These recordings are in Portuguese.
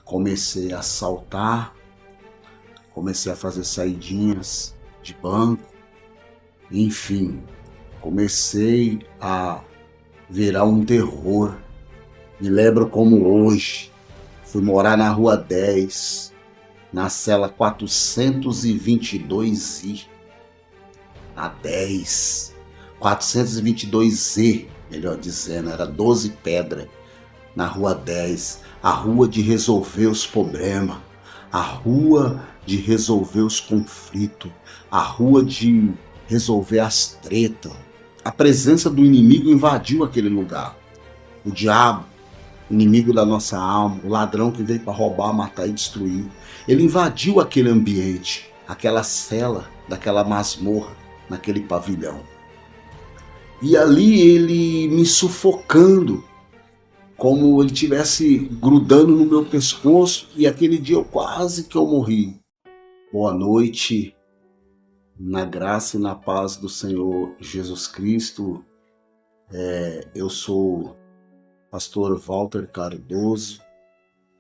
comecei a assaltar, comecei a fazer saidinhas de banco, enfim, comecei a virar um terror. Me lembro como hoje, fui morar na Rua 10, na cela 422I, a 10, 422Z, melhor dizendo, era 12 pedra, na Rua 10, a rua de resolver os problemas, a rua de resolver os conflitos, a rua de resolver as tretas. A presença do inimigo invadiu aquele lugar. O diabo, inimigo da nossa alma, o ladrão que veio para roubar, matar e destruir, ele invadiu aquele ambiente, aquela cela, daquela masmorra, naquele pavilhão. E ali ele me sufocando, como ele estivesse grudando no meu pescoço, e aquele dia eu quase que eu morri. Boa noite, na graça e na paz do Senhor Jesus Cristo. Eu sou pastor Walter Cardoso,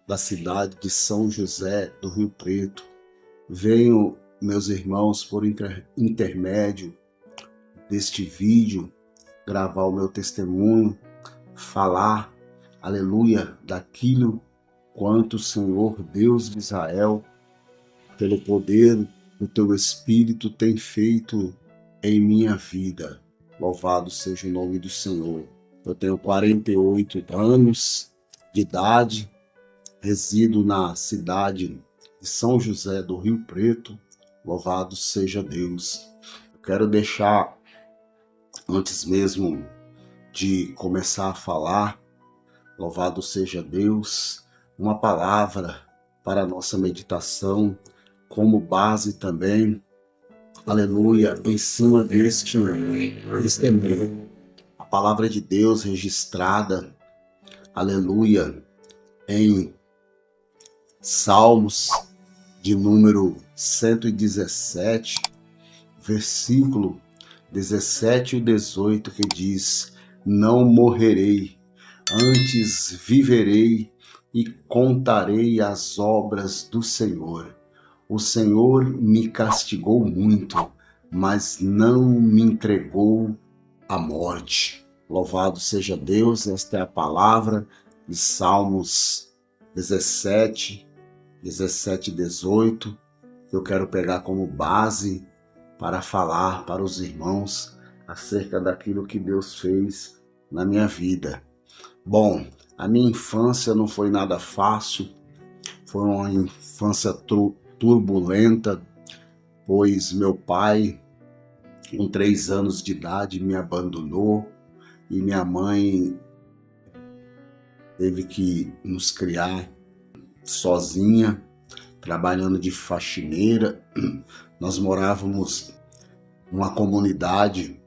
da cidade de São José do Rio Preto. Venho, meus irmãos, por intermédio deste vídeo, gravar o meu testemunho, falar, aleluia, daquilo quanto o Senhor Deus de Israel, pelo poder do teu Espírito, tem feito em minha vida. Louvado seja o nome do Senhor. Eu tenho 48 anos de idade, resido na cidade de São José do Rio Preto. Louvado seja Deus. Eu quero deixar, antes mesmo de começar a falar, louvado seja Deus, uma palavra para a nossa meditação, como base também, aleluia, em cima deste testemunho. A palavra de Deus registrada, aleluia, em Salmos de número 117, versículo 17 e 18, que diz: não morrerei, antes viverei e contarei as obras do Senhor. O Senhor me castigou muito, mas não me entregou à morte. Louvado seja Deus, esta é a palavra de Salmos 17 e 18, que eu quero pegar como base para falar para os irmãos acerca daquilo que Deus fez na minha vida. Bom, a minha infância não foi nada fácil, foi uma infância turbulenta, pois meu pai, com 3 anos de idade, me abandonou e minha mãe teve que nos criar sozinha, trabalhando de faxineira. Nós morávamos numa comunidade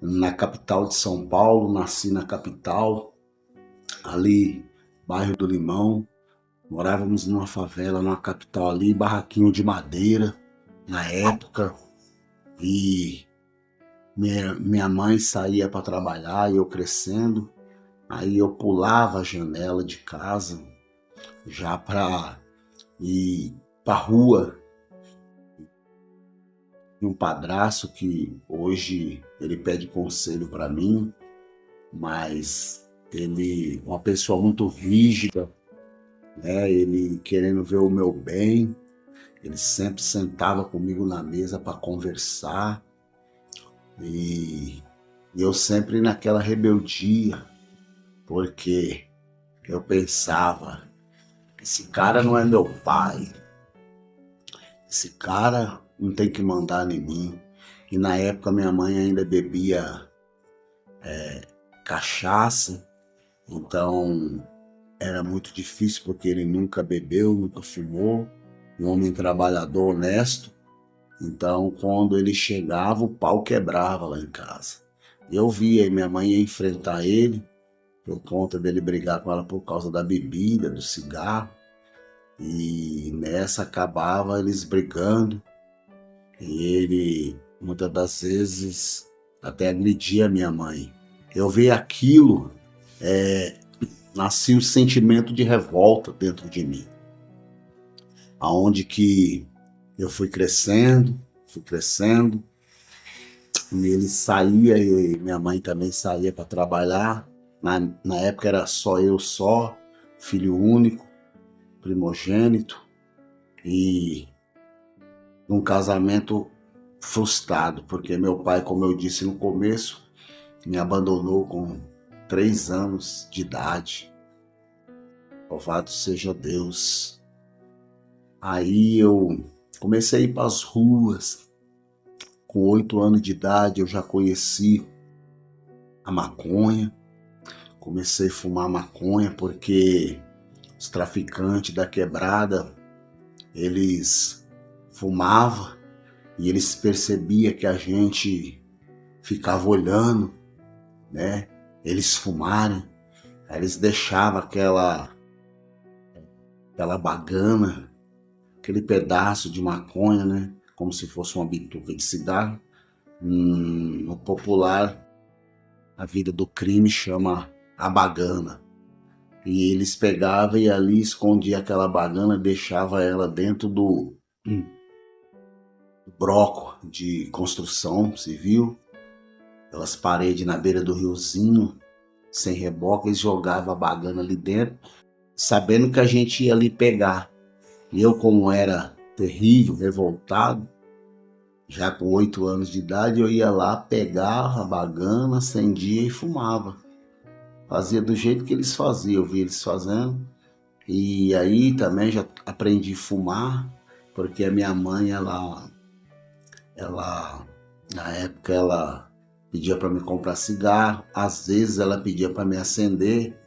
na capital de São Paulo, nasci na capital, ali, bairro do Limão. Morávamos numa favela, numa capital ali, barraquinho de madeira, na época. E minha mãe saía para trabalhar e eu crescendo. Aí eu pulava a janela de casa já para ir para a rua. E um padrasto que hoje ele pede conselho para mim, mas ele uma pessoa muito rígida, né? Ele querendo ver o meu bem, ele sempre sentava comigo na mesa para conversar e eu sempre naquela rebeldia, porque eu pensava, esse cara não é meu pai, esse cara não tem que mandar em mim. E na época minha mãe ainda bebia cachaça, então era muito difícil, porque ele nunca bebeu, nunca fumou, um homem trabalhador, honesto. Então quando ele chegava, o pau quebrava lá em casa. Eu via minha mãe ia enfrentar ele, por conta dele brigar com ela por causa da bebida, do cigarro, e nessa acabava eles brigando, e ele muitas das vezes até agredia minha mãe. Eu vi aquilo nascia um sentimento de revolta dentro de mim, aonde que eu fui crescendo, e ele saía e minha mãe também saía para trabalhar. Na época era só eu, filho único, primogênito, e num casamento frustrado, porque meu pai, como eu disse no começo, me abandonou com 3 anos de idade. Louvado seja Deus. Aí eu comecei a ir para as ruas. Com 8 anos de idade eu já conheci a maconha. Comecei a fumar maconha porque os traficantes da quebrada, eles fumavam e eles percebiam que a gente ficava olhando, né? Eles fumaram, aí eles deixavam aquela bagana, aquele pedaço de maconha, né? Como se fosse uma bituca de cigarro. No popular, a vida do crime chama a bagana. E eles pegavam e ali escondiam aquela bagana, deixava ela dentro do broco de construção civil, aquelas paredes na beira do riozinho, sem reboque, eles jogavam a bagana ali dentro, sabendo que a gente ia ali pegar. E eu, como era terrível, revoltado, já com 8 anos de idade, eu ia lá, pegava a bagana, acendia e fumava. Fazia do jeito que eles faziam, eu via eles fazendo. E aí também já aprendi a fumar, porque a minha mãe, ela na época, ela pedia para me comprar cigarro, às vezes ela pedia para me acender.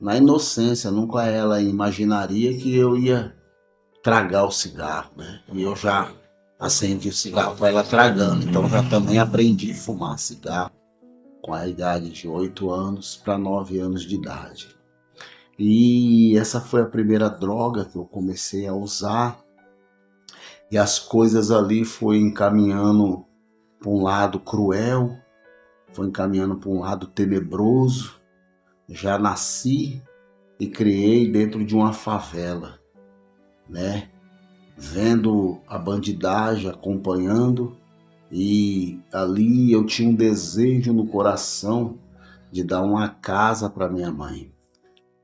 Na inocência, nunca ela imaginaria que eu ia tragar o cigarro, né? E eu já acendi o cigarro para ela tragando, então já também aprendi a fumar cigarro com a idade de 8 anos para 9 anos de idade. E essa foi a primeira droga que eu comecei a usar, e as coisas ali foi encaminhando para um lado cruel, foi encaminhando para um lado tenebroso. Já nasci e criei dentro de uma favela, né? Vendo a bandidagem, acompanhando, e ali eu tinha um desejo no coração de dar uma casa para minha mãe,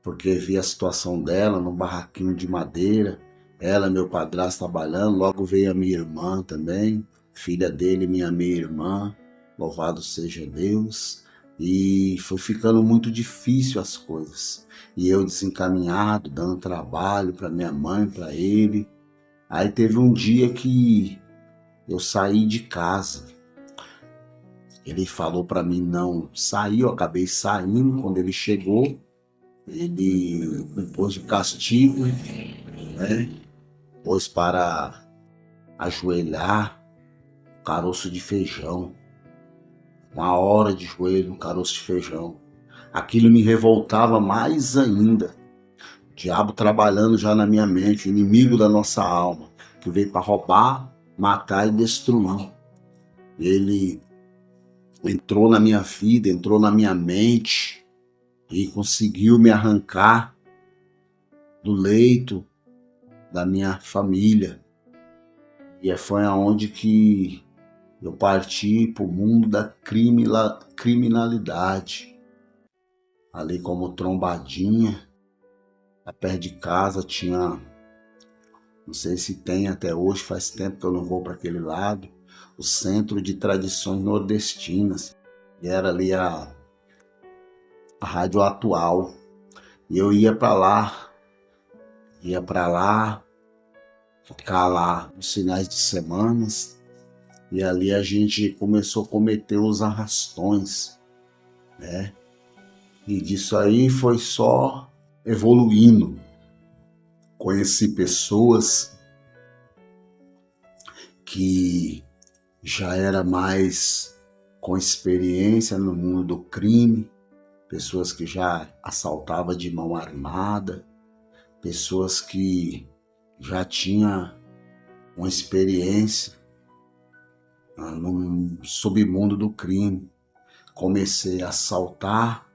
porque vi a situação dela no barraquinho de madeira, ela, meu padrasto trabalhando, logo veio a minha irmã também, filha dele, minha irmã, louvado seja Deus, e foi ficando muito difícil as coisas, e eu desencaminhado, dando trabalho para minha mãe, para ele. Aí teve um dia que eu saí de casa, ele falou para mim não sair, eu acabei saindo. Quando ele chegou, ele me pôs de castigo, né? Pôs para ajoelhar, caroço de feijão, 1 hora de joelho no caroço de feijão. Aquilo me revoltava mais ainda. O diabo trabalhando já na minha mente, o inimigo da nossa alma, que veio para roubar, matar e destruir. Ele entrou na minha vida, entrou na minha mente e conseguiu me arrancar do leito da minha família. E foi aonde que eu parti para o mundo da criminalidade. Ali como Trombadinha, perto de casa tinha, não sei se tem até hoje, faz tempo que eu não vou para aquele lado, o Centro de Tradições Nordestinas. E era ali a Rádio Atual. E eu ia para lá, ficar lá nos finais de semanas. E ali a gente começou a cometer os arrastões, né? E disso aí foi só evoluindo. Conheci pessoas que já era mais com experiência no mundo do crime, pessoas que já assaltavam de mão armada, pessoas que já tinham uma experiência no submundo do crime. Comecei a assaltar,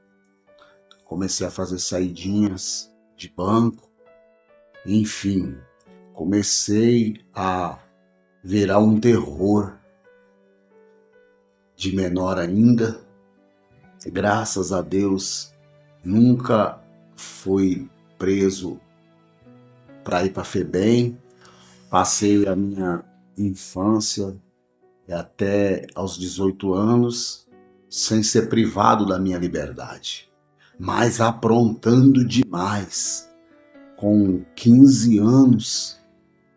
comecei a fazer saidinhas de banco, enfim, comecei a virar um terror. De menor ainda, graças a Deus, nunca fui preso para ir para FEBEM. Passei a minha infância até aos 18 anos sem ser privado da minha liberdade, mas aprontando demais. Com 15 anos,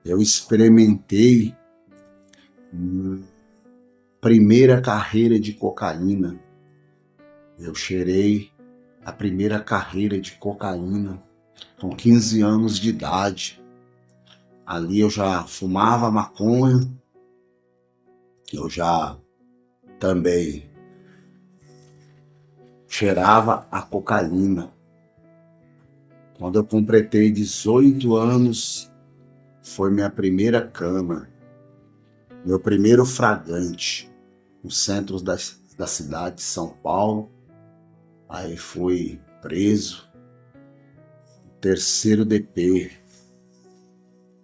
eu experimentei primeira carreira de cocaína. Eu cheirei a primeira carreira de cocaína com 15 anos de idade. Ali eu já fumava maconha, eu já também cheirava a cocaína. Quando eu completei 18 anos, foi minha primeira cama, meu primeiro flagrante, no centro da cidade de São Paulo. Aí fui preso, terceiro DP,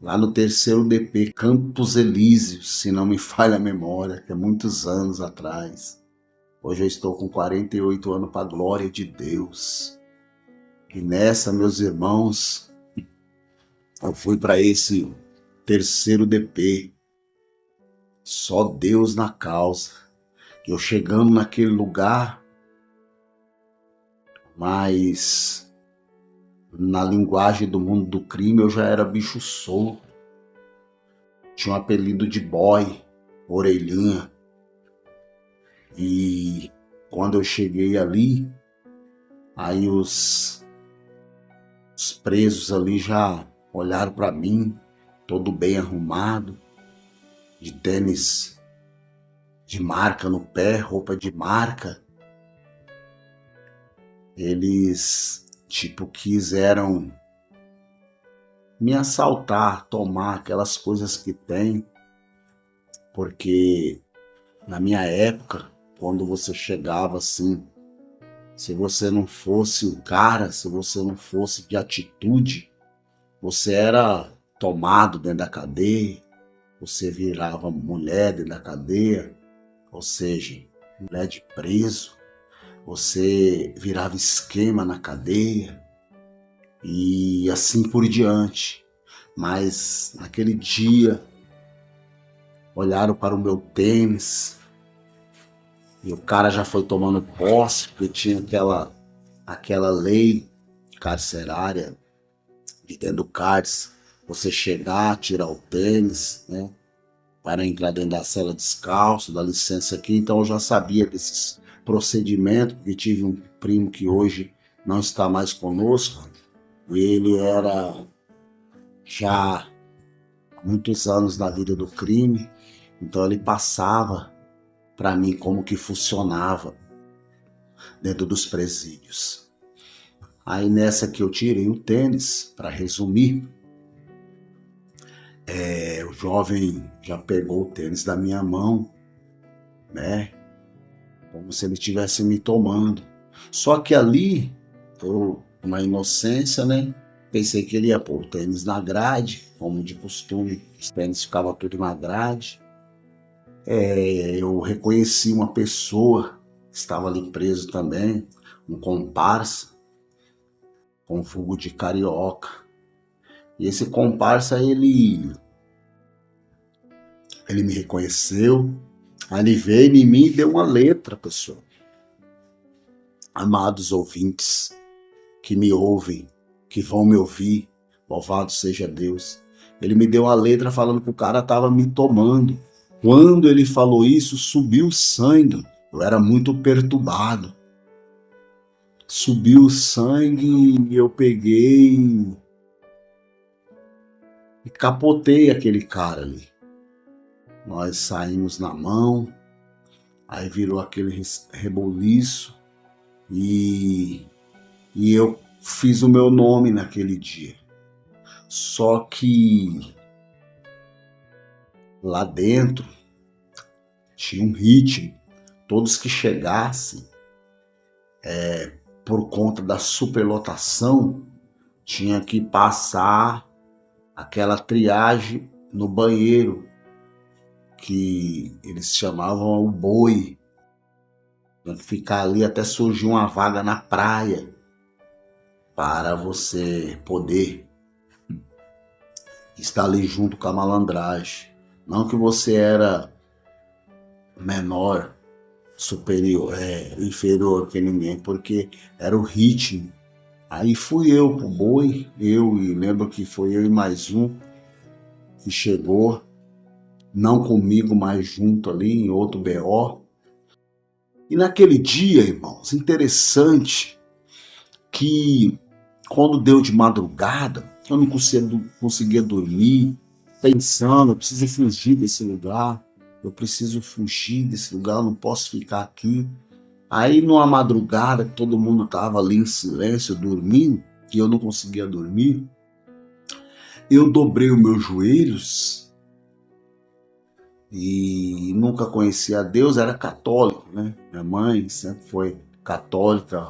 lá no terceiro DP, Campos Elíseos, se não me falha a memória, que é muitos anos atrás. Hoje eu estou com 48 anos para a glória de Deus. E nessa, meus irmãos, eu fui para esse terceiro DP, só Deus na causa. Eu chegando naquele lugar, mas na linguagem do mundo do crime eu já era bicho solto. Tinha um apelido de boy, orelhinha. E quando eu cheguei ali, aí os presos ali já olharam para mim, todo bem arrumado, de tênis de marca no pé, roupa de marca. Eles, quiseram me assaltar, tomar aquelas coisas que tem, porque na minha época, quando você chegava assim, se você não fosse o cara, se você não fosse de atitude, você era tomado dentro da cadeia, você virava mulher dentro da cadeia, ou seja, mulher de preso, você virava esquema na cadeia e assim por diante. Mas naquele dia, olharam para o meu tênis e o cara já foi tomando posse, porque tinha aquela lei carcerária de dentro do cárcere, você chegar, tirar o tênis, né, para entrar dentro da cela descalço, dá licença aqui. Então eu já sabia desses procedimentos, porque tive um primo que hoje não está mais conosco, e ele era já há muitos anos na vida do crime, então ele passava para mim como que funcionava dentro dos presídios. Aí nessa que eu tirei o tênis, para resumir, o jovem já pegou o tênis da minha mão, né? Como se ele estivesse me tomando. Só que ali, eu, na inocência, né? Pensei que ele ia pôr o tênis na grade, como de costume, os tênis ficavam tudo na grade. Eu reconheci uma pessoa que estava ali preso também, um comparsa, com vulgo de carioca. E esse comparsa, ele me reconheceu, aí ele veio em mim e deu uma letra, pessoal. Amados ouvintes que me ouvem, que vão me ouvir, louvado seja Deus. Ele me deu uma letra falando que o cara estava me tomando. Quando ele falou isso, subiu o sangue. Eu era muito perturbado. Subiu o sangue e eu peguei e capotei aquele cara ali. Nós saímos na mão, aí virou aquele reboliço e eu fiz o meu nome naquele dia. Só que lá dentro tinha um ritmo. Todos que chegassem por conta da superlotação, tinha que passar aquela triagem no banheiro, que eles chamavam o boi. Tinha que ficar ali até surgir uma vaga na praia para você poder estar ali junto com a malandragem. Não que você era menor, superior, inferior que ninguém, porque era o ritmo. Aí fui eu pro boi, e lembro que foi eu e mais um que chegou, não comigo, mas junto ali em outro BO. E naquele dia, irmãos, interessante que quando deu de madrugada, eu não conseguia dormir, pensando, eu preciso fugir desse lugar, eu não posso ficar aqui. Aí numa madrugada, que todo mundo estava ali em silêncio, dormindo, que eu não conseguia dormir, eu dobrei os meus joelhos e nunca conhecia a Deus, era católico, né? Minha mãe sempre foi católica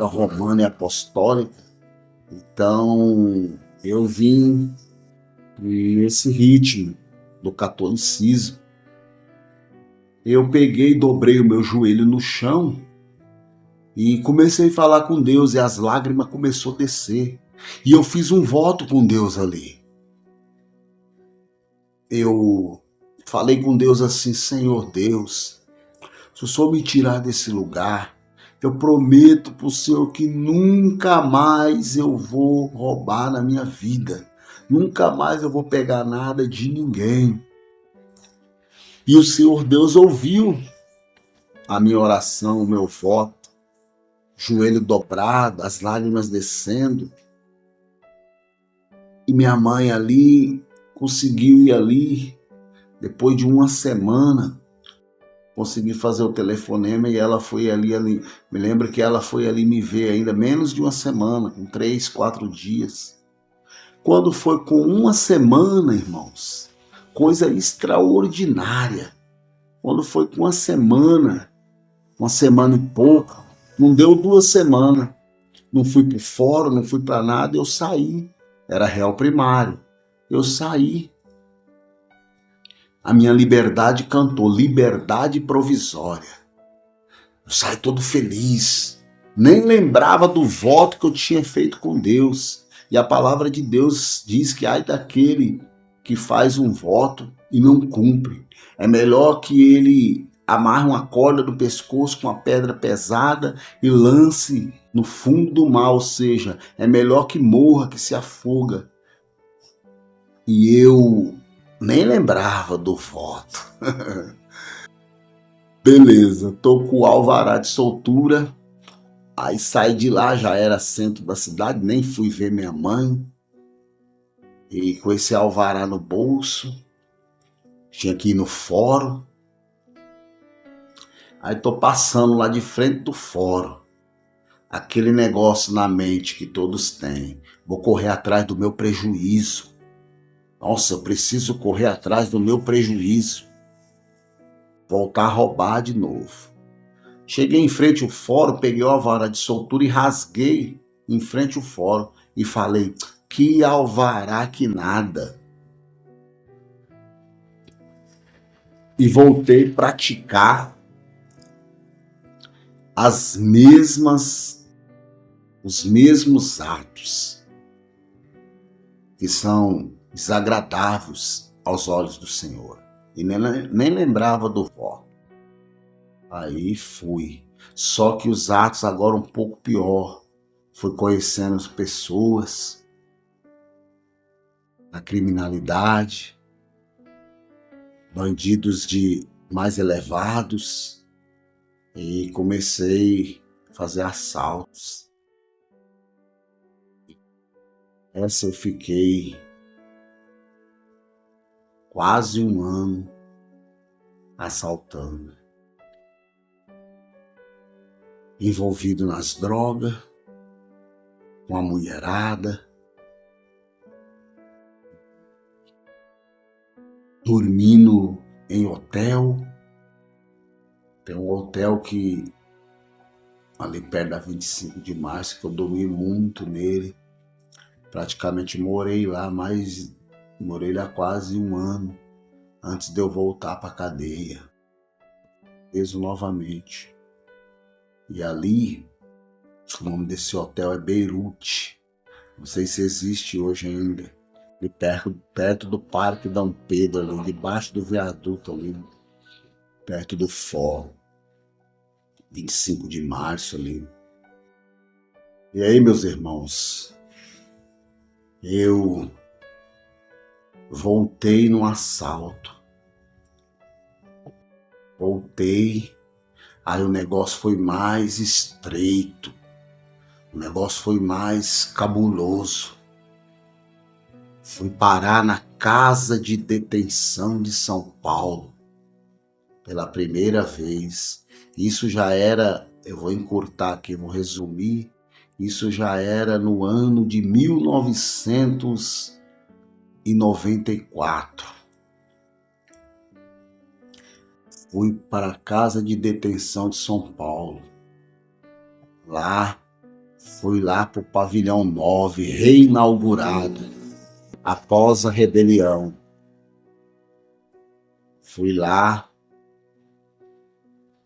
romana e apostólica. Então eu vim nesse ritmo do catolicismo. Eu peguei e dobrei o meu joelho no chão e comecei a falar com Deus, e as lágrimas começaram a descer. E eu fiz um voto com Deus ali. Eu falei com Deus assim: Senhor Deus, se o Senhor me tirar desse lugar, eu prometo para o Senhor que nunca mais eu vou roubar na minha vida. Nunca mais eu vou pegar nada de ninguém. E o Senhor Deus ouviu a minha oração, o meu voto, joelho dobrado, as lágrimas descendo. E minha mãe ali conseguiu ir ali, depois de uma semana, consegui fazer o telefonema, e ela foi ali, me lembro que ela foi ali me ver ainda menos de uma semana, com 3, 4 dias. Quando foi com uma semana, irmãos, coisa extraordinária. Quando foi com uma semana e pouco, não deu 2 semanas. Não fui para o fórum, não fui para nada, eu saí. Era réu primário. Eu saí. A minha liberdade cantou, liberdade provisória. Eu saí todo feliz. Nem lembrava do voto que eu tinha feito com Deus. E a palavra de Deus diz que ai daquele que faz um voto e não cumpre. É melhor que ele amarre uma corda no pescoço com uma pedra pesada e lance no fundo do mar, ou seja, é melhor que morra, que se afoga. E eu nem lembrava do voto. Beleza, tô com o alvará de soltura. Aí saí de lá, já era centro da cidade, nem fui ver minha mãe. E com esse alvará no bolso, tinha que ir no fórum. Aí tô passando lá de frente do fórum. Aquele negócio na mente que todos têm. Vou correr atrás do meu prejuízo. Nossa, eu preciso correr atrás do meu prejuízo. Voltar a roubar de novo. Cheguei em frente ao fórum, peguei a alvará de soltura e rasguei em frente ao fórum. E falei, que alvará que nada. E voltei a praticar os mesmos atos que são desagradáveis aos olhos do Senhor. E nem lembrava do voto. Aí fui. Só que os atos agora um pouco pior. Fui conhecendo as pessoas, a criminalidade, bandidos de mais elevados, e comecei a fazer assaltos. Essa eu fiquei quase 1 ano assaltando. Envolvido nas drogas, com a mulherada, dormindo em hotel. Tem um hotel que ali perto da 25 de março, que eu dormi muito nele. Praticamente morei lá quase um ano antes de eu voltar para a cadeia, preso novamente. E ali, o nome desse hotel é Beirute, não sei se existe hoje ainda, ali perto do Parque Dom Pedro, ali, debaixo do viaduto ali, perto do Fórum, 25 de março ali. E aí, meus irmãos, eu voltei num assalto. Voltei, aí o negócio foi mais estreito, o negócio foi mais cabuloso. Fui parar na Casa de Detenção de São Paulo pela primeira vez. Isso já era, eu vou encurtar aqui, vou resumir, isso já era no ano de 1994. Fui para a Casa de Detenção de São Paulo. Fui lá para o Pavilhão 9, reinaugurado, após a rebelião. Fui lá,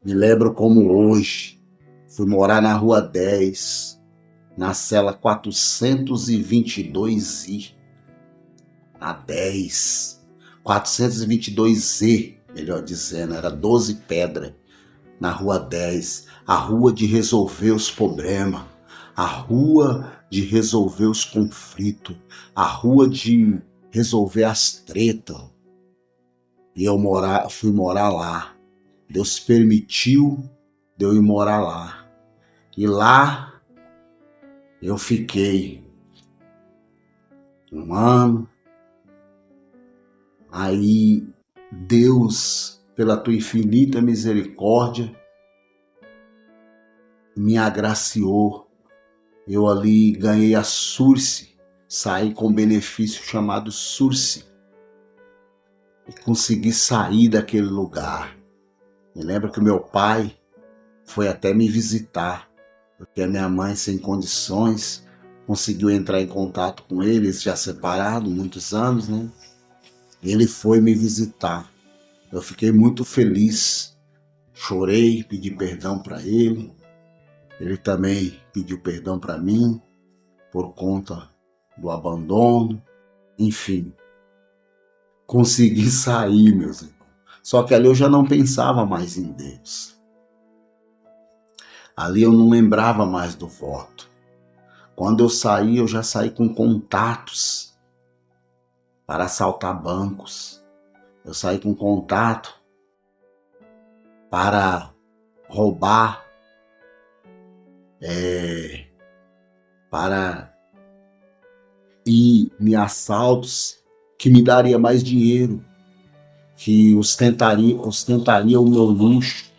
me lembro como hoje, fui morar na Rua 10, na cela 422I, na 10, 422Z, melhor dizendo, era 12 pedra, na Rua 10, a rua de resolver os problemas, a rua de resolver os conflitos, a rua de resolver as tretas. E eu fui morar lá. Deus permitiu de eu ir morar lá. E lá eu fiquei um ano. Aí Deus, pela tua infinita misericórdia, me agraciou. Eu ali ganhei a SURSE, saí com um benefício chamado SURSE. E consegui sair daquele lugar. Me lembro que o meu pai foi até me visitar, porque a minha mãe, sem condições, conseguiu entrar em contato com eles, já separado, muitos anos, né? Ele foi me visitar. Eu fiquei muito feliz, chorei, pedi perdão para ele. Ele também pediu perdão para mim, por conta do abandono, enfim. Consegui sair, meus irmãos. Só que ali eu já não pensava mais em Deus. Ali eu não lembrava mais do voto. Quando eu saí, eu já saí com contatos para assaltar bancos. Eu saí com contato para roubar, para ir em assaltos que me daria mais dinheiro, que ostentaria o meu luxo.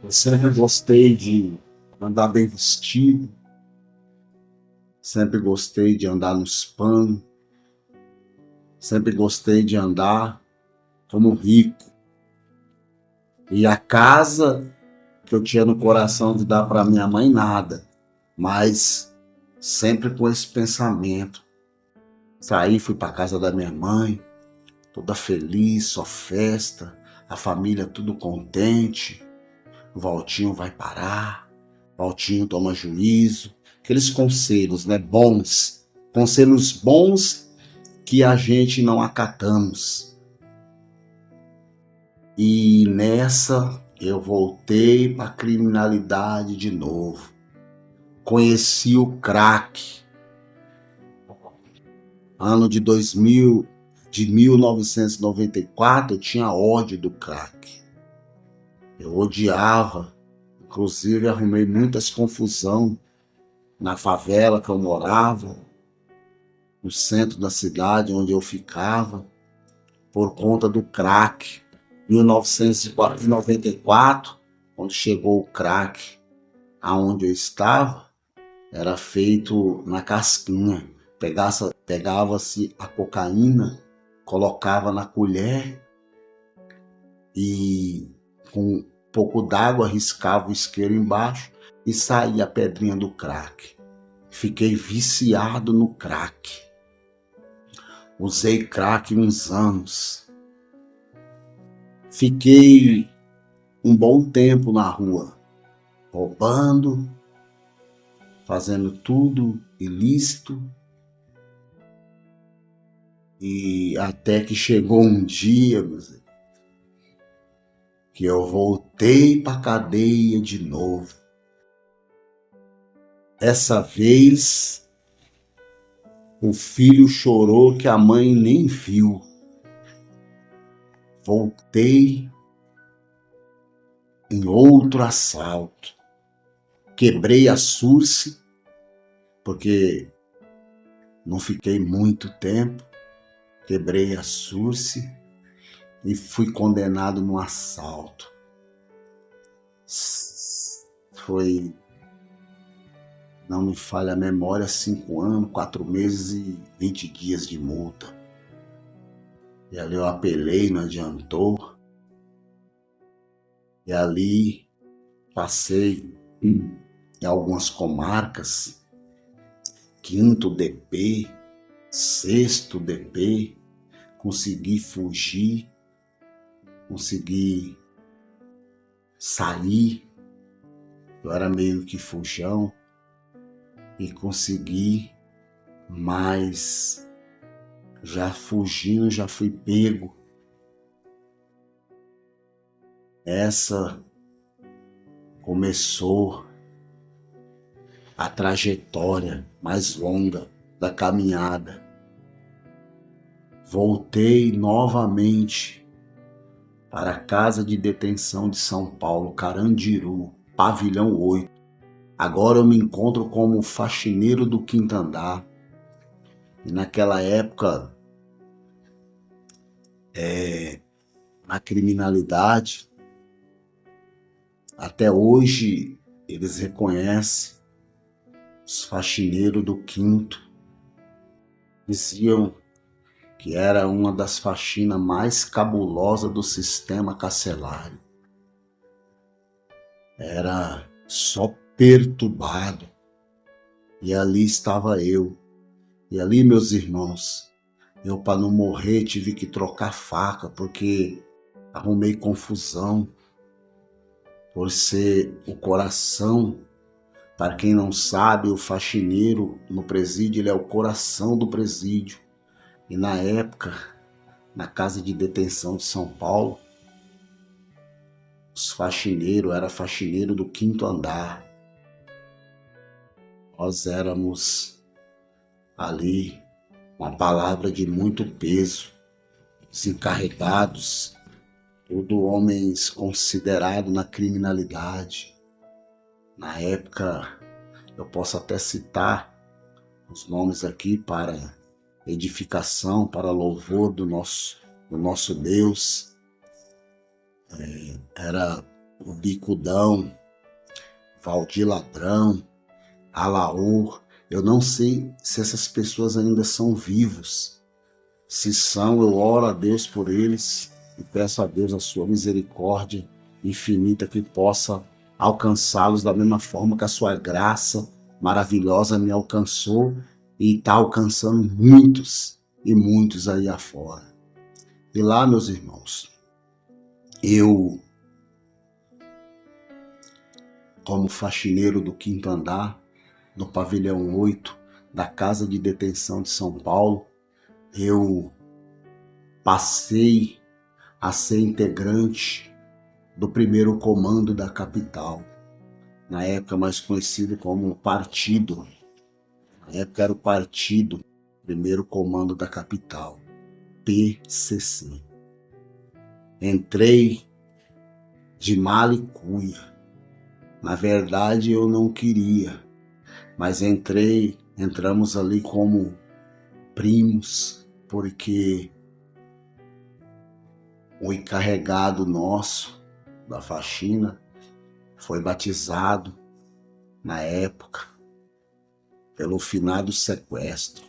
Eu sempre gostei de andar bem vestido, sempre gostei de andar nos panos, sempre gostei de andar como rico. E a casa que eu tinha no coração de dar para minha mãe, nada, mas sempre com esse pensamento. Saí, fui para casa da minha mãe, toda feliz, só festa, a família tudo contente. O Valtinho vai parar, Valtinho toma juízo, aqueles conselhos, né, bons, conselhos bons que a gente não acatamos. E nessa eu voltei para a criminalidade de novo. Conheci o crack. Ano de 1994, eu tinha ódio do crack. Eu odiava, inclusive arrumei muitas confusão na favela que eu morava, no centro da cidade onde eu ficava, por conta do crack. 1994, quando chegou o crack aonde eu estava, era feito na casquinha. Pegava-se a cocaína, colocava na colher e pouco d'água, riscava o isqueiro embaixo e saía a pedrinha do crack. Fiquei viciado no crack. Usei crack uns anos. Fiquei um bom tempo na rua, roubando, fazendo tudo ilícito. E até que chegou um dia, meus amigos, que eu voltei para a cadeia de novo. Essa vez, o filho chorou que a mãe nem viu. Voltei em outro assalto. Quebrei a Surce, porque não fiquei muito tempo. Quebrei a Surce e fui condenado no assalto. Foi, não me falha a memória, 5 anos, 4 meses e 20 dias de multa. E ali eu apelei, não adiantou. E ali passei em algumas comarcas, 5º DP, 6º DP, consegui fugir, consegui sair, eu era meio que fujão, e consegui, mas já fugindo, já fui pego. Essa começou a trajetória mais longa da caminhada. Voltei novamente para a Casa de Detenção de São Paulo, Carandiru, Pavilhão 8. Agora eu me encontro como faxineiro do 5º andar. E naquela época, a criminalidade, até hoje eles reconhecem os faxineiros do 5º. Diziam que era uma das faxinas mais cabulosas do sistema carcerário. Era só perturbado. E ali estava eu. E ali, meus irmãos, eu, para não morrer, tive que trocar faca, porque arrumei confusão por ser o coração. Para quem não sabe, o faxineiro no presídio, ele é o coração do presídio. E na época, na Casa de Detenção de São Paulo, os faxineiros, era faxineiro do 5º andar. Nós éramos ali uma palavra de muito peso, os encarregados, tudo homens considerados na criminalidade. Na época, eu posso até citar os nomes aqui para edificação, para louvor do nosso Deus. Era o Bicudão, Valdir Ladrão, Alaor. Eu não sei se essas pessoas ainda são vivos. Se são, eu oro a Deus por eles e peço a Deus a sua misericórdia infinita, que possa alcançá-los da mesma forma que a sua graça maravilhosa me alcançou e está alcançando muitos e muitos aí afora. E lá, meus irmãos, eu, como faxineiro do 5º andar, no Pavilhão 8 da Casa de Detenção de São Paulo, eu passei a ser integrante do 1º Comando da capital, na época mais conhecido como Partido. Na época era o Partido 1º Comando da capital, PCC. Entrei de mala e cuia. Na verdade eu não queria, mas entramos ali como primos, porque o encarregado nosso da faxina foi batizado na época pelo finado Sequestro,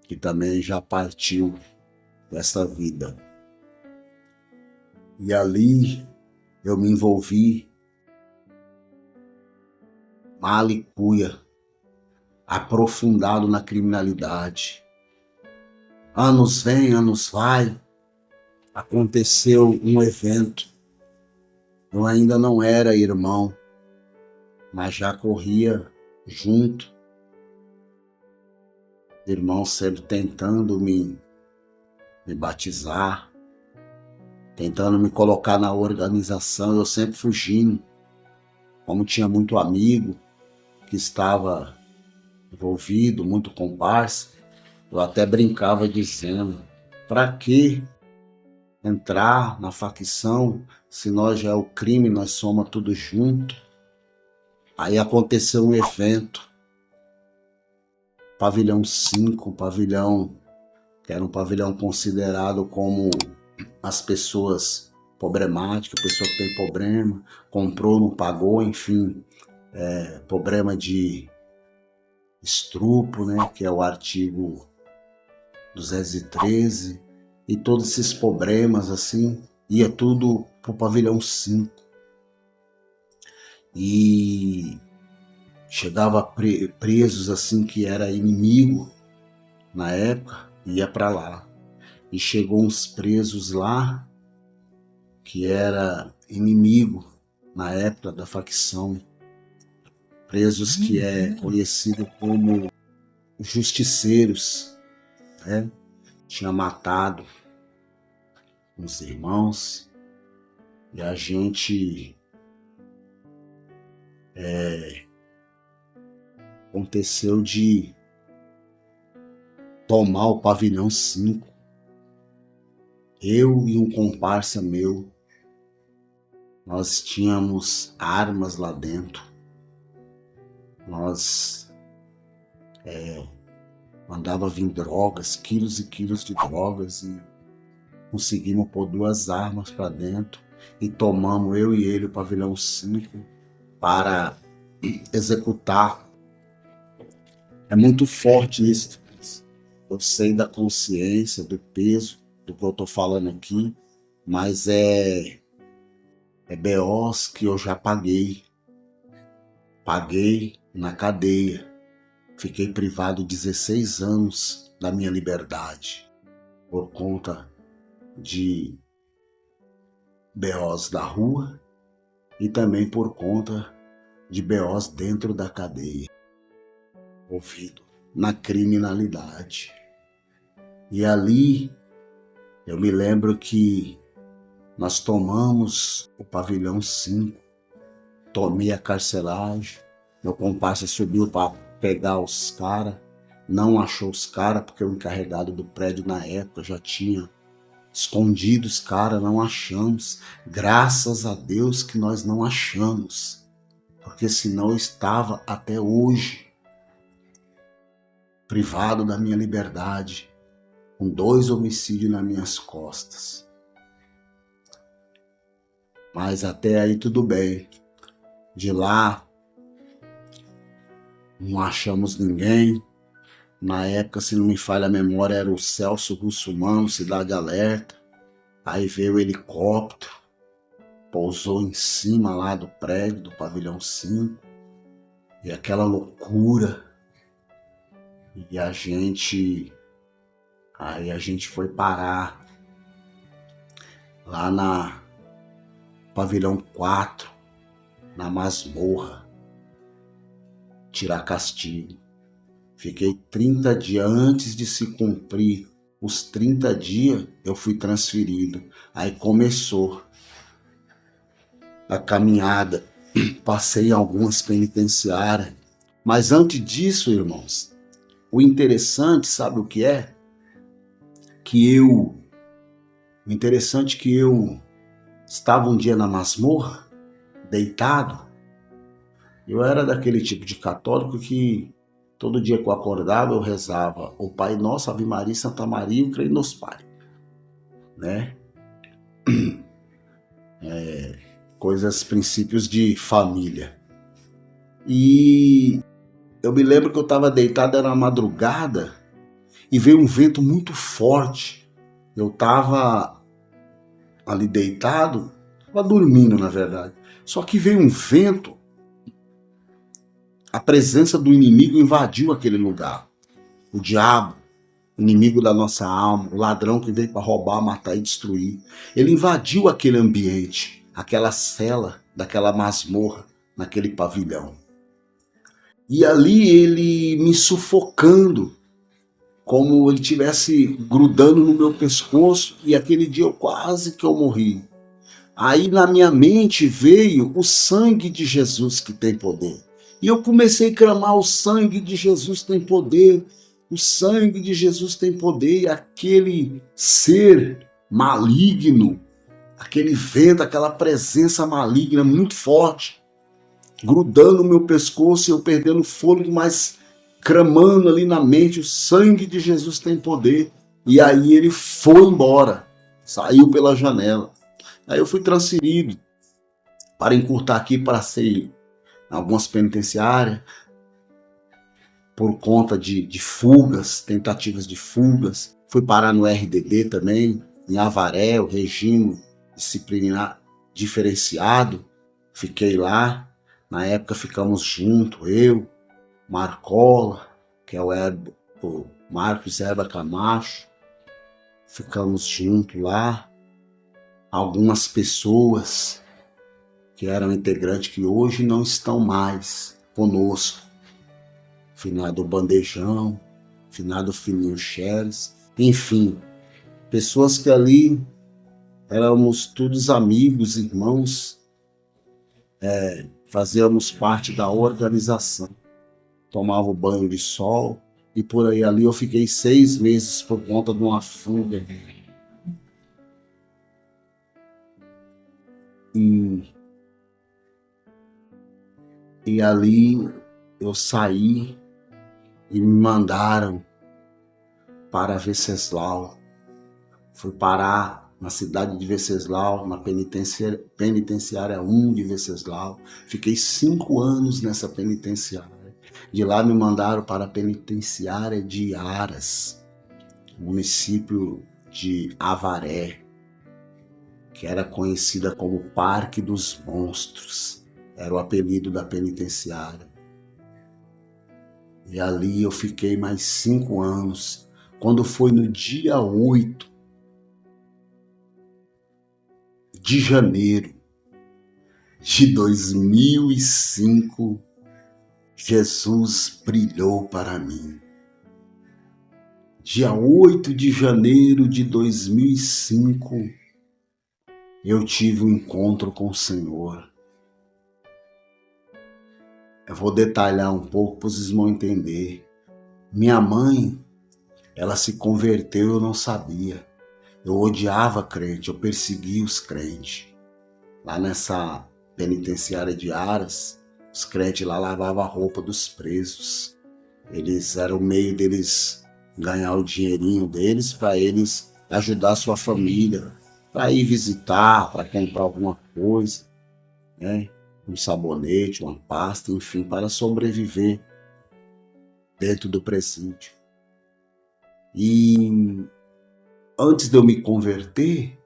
que também já partiu dessa vida. E ali eu me envolvi mal e cuia, aprofundado na criminalidade. Anos vem, anos vai, aconteceu um evento. Eu ainda não era irmão, mas já corria junto. Irmão sempre tentando me batizar, tentando me colocar na organização, eu sempre fugindo. Como tinha muito amigo que estava envolvido, muito comparsa, eu até brincava dizendo, para que entrar na facção se nós já é o crime, nós somos tudo junto? Aí aconteceu um evento, pavilhão 5, pavilhão que era um pavilhão considerado como as pessoas problemáticas, pessoa que tem problema, comprou, não pagou, enfim, problema de estupro, né, que é o artigo 213, e todos esses problemas, assim, ia tudo pro pavilhão 5. E chegava presos, assim, que era inimigo na época, ia para lá. E chegou uns presos lá, que era inimigo na época da facção, presos que é conhecido como justiceiros, né? Tinha matado uns irmãos e a gente aconteceu de tomar o pavilhão 5. Eu e um comparsa meu, nós tínhamos armas lá dentro. Nós mandava vir drogas, quilos e quilos de drogas, e conseguimos pôr 2 armas para dentro e tomamos, eu e ele, o pavilhão 5 para executar. É muito forte isso. Eu sei da consciência, do peso do que eu tô falando aqui, mas é BOs que eu já paguei. Paguei na cadeia. Fiquei privado 16 anos da minha liberdade por conta de BOs da rua e também por conta de BOs dentro da cadeia, envolvido na criminalidade. E ali eu me lembro que nós tomamos o pavilhão 5, tomei a carceragem, meu comparsa subiu para pegar os caras, não achou os caras porque o encarregado do prédio na época já tinha escondido os caras, não achamos. Graças a Deus que nós não achamos, porque senão eu estava até hoje privado da minha liberdade, com 2 homicídios nas minhas costas. Mas até aí tudo bem. De lá não achamos ninguém. Na época, se não me falha a memória, era o Celso Russomano, Cidade Alerta. Aí veio o helicóptero, pousou em cima lá do prédio, do pavilhão 5. E aquela loucura. E aí a gente foi parar lá na pavilhão 4, na masmorra, tirar castigo. Fiquei 30 dias, antes de se cumprir os 30 dias, eu fui transferido. Aí começou a caminhada, passei em algumas penitenciárias. Mas antes disso, irmãos, o interessante, sabe o que é? O interessante que eu estava um dia na masmorra, deitado. Eu era daquele tipo de católico que todo dia que eu acordava eu rezava o Pai Nosso, Ave Maria, Santa Maria, eu creio nos Pai, né? Coisas, princípios de família. E eu me lembro que eu estava deitado, era madrugada, e veio um vento muito forte. Eu estava ali deitado, Estava dormindo, na verdade. Só que veio um vento, a presença do inimigo invadiu aquele lugar. O diabo, inimigo da nossa alma, o ladrão que veio para roubar, matar e destruir. Ele invadiu aquele ambiente, aquela cela daquela masmorra, naquele pavilhão. E ali ele me sufocando, como ele tivesse grudando no meu pescoço, e aquele dia eu quase que eu morri. Aí na minha mente veio o sangue de Jesus que tem poder. E eu comecei a clamar: o sangue de Jesus tem poder, o sangue de Jesus tem poder. E aquele ser maligno, aquele vento, aquela presença maligna muito forte, grudando no meu pescoço e eu perdendo fôlego, mas clamando ali na mente: o sangue de Jesus tem poder. E aí ele foi embora, saiu pela janela. Aí eu fui transferido para encurtar aqui, para ser em algumas penitenciárias, por conta de fugas, tentativas de fugas. Fui parar no RDD também, em Avaré, o regime disciplinar diferenciado. Fiquei lá, na época ficamos juntos, eu, Marcola, que é o Marcos Herba Camacho, ficamos juntos lá. Algumas pessoas que eram integrantes que hoje não estão mais conosco. Finado Bandejão, finado Fininho Xeres, enfim, pessoas que ali éramos todos amigos, irmãos, fazíamos parte da organização. Tomava banho de sol e por aí ali eu fiquei 6 meses por conta de uma fuga. E ali eu saí e me mandaram para Venceslau. Fui parar na cidade de Venceslau, na penitenciária 1 de Venceslau. Fiquei 5 anos nessa penitenciária. De lá me mandaram para a penitenciária de Aras, município de Avaré, que era conhecida como Parque dos Monstros. Era o apelido da penitenciária. E ali eu fiquei mais 5 anos. Quando foi no dia 8 de janeiro de 2005, Jesus brilhou para mim. Dia 8 de janeiro de 2005, eu tive um encontro com o Senhor. Eu vou detalhar um pouco para vocês vão entender. Minha mãe, ela se converteu, eu não sabia. Eu odiava crente, eu perseguia os crentes. Lá nessa penitenciária de Aras, os crentes lá lavavam a roupa dos presos. Eles eram o meio deles ganhar o dinheirinho deles para eles ajudar a sua família, para ir visitar, para comprar alguma coisa, né? Um sabonete, uma pasta, enfim, para sobreviver dentro do presídio. E antes de eu me converter,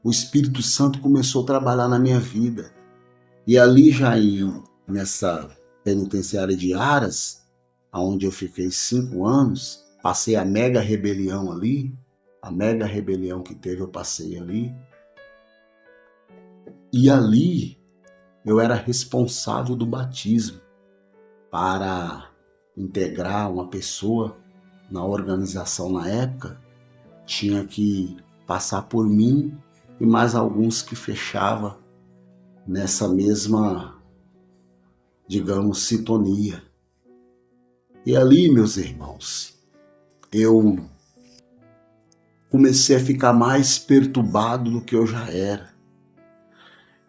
o Espírito Santo começou a trabalhar na minha vida. E ali já nessa penitenciária de Aras, onde eu fiquei 5 anos, passei a mega rebelião ali. A mega rebelião que teve, eu passei ali. E ali eu era responsável do batismo para integrar uma pessoa na organização na época. Tinha que passar por mim e mais alguns que fechava nessa mesma, digamos, sintonia. E ali, meus irmãos, eu comecei a ficar mais perturbado do que eu já era.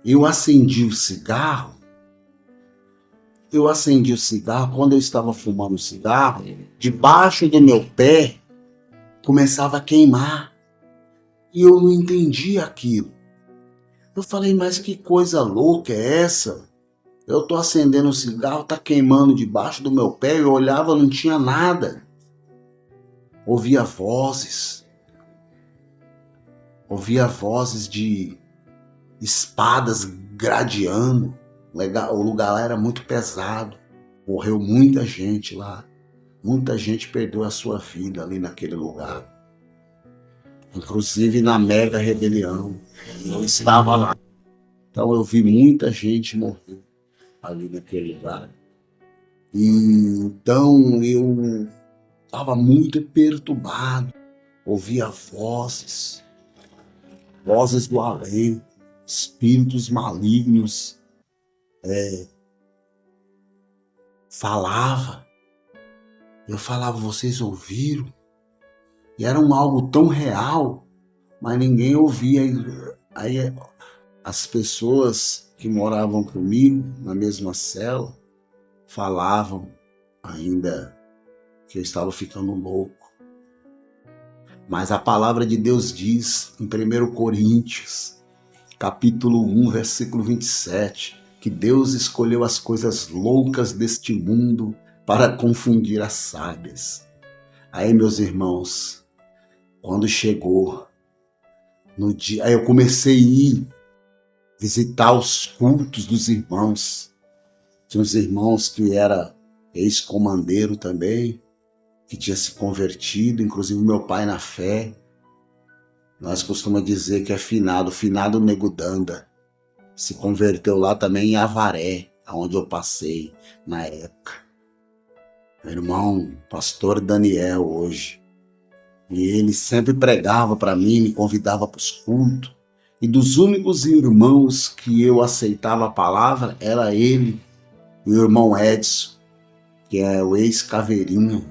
Eu acendi o cigarro, quando eu estava fumando o cigarro, debaixo do meu pé começava a queimar. E eu não entendi aquilo. Eu falei: mas que coisa louca é essa? Eu tô acendendo o cigarro, tá queimando debaixo do meu pé. Eu olhava, não tinha nada. Ouvia vozes. ouvia vozes de espadas gradeando. O lugar lá era muito pesado, morreu muita gente lá, muita gente perdeu a sua vida ali naquele lugar, inclusive na mega rebelião. Eu estava lá, então eu vi muita gente morrer ali naquele lugar. E então eu estava muito perturbado, ouvia vozes do além, espíritos malignos, falava. Eu falava, vocês ouviram? E era algo tão real, mas ninguém ouvia. Aí as pessoas que moravam comigo na mesma cela falavam ainda que eu estava ficando louco. Mas a palavra de Deus diz em 1 Coríntios, capítulo 1, versículo 27, que Deus escolheu as coisas loucas deste mundo para confundir as sábias. Aí, meus irmãos, quando chegou no dia, aí eu comecei a ir visitar os cultos dos irmãos. Tinha uns irmãos que era ex-comandeiro também, que tinha se convertido, inclusive meu pai na fé. Nós costumamos dizer que é finado Nego Danda. Se converteu lá também em Avaré, onde eu passei na época. Meu irmão, pastor Daniel hoje. E ele sempre pregava para mim, me convidava para os cultos. E dos únicos irmãos que eu aceitava a palavra, era ele, o irmão Edson, que é o ex-caveirinho.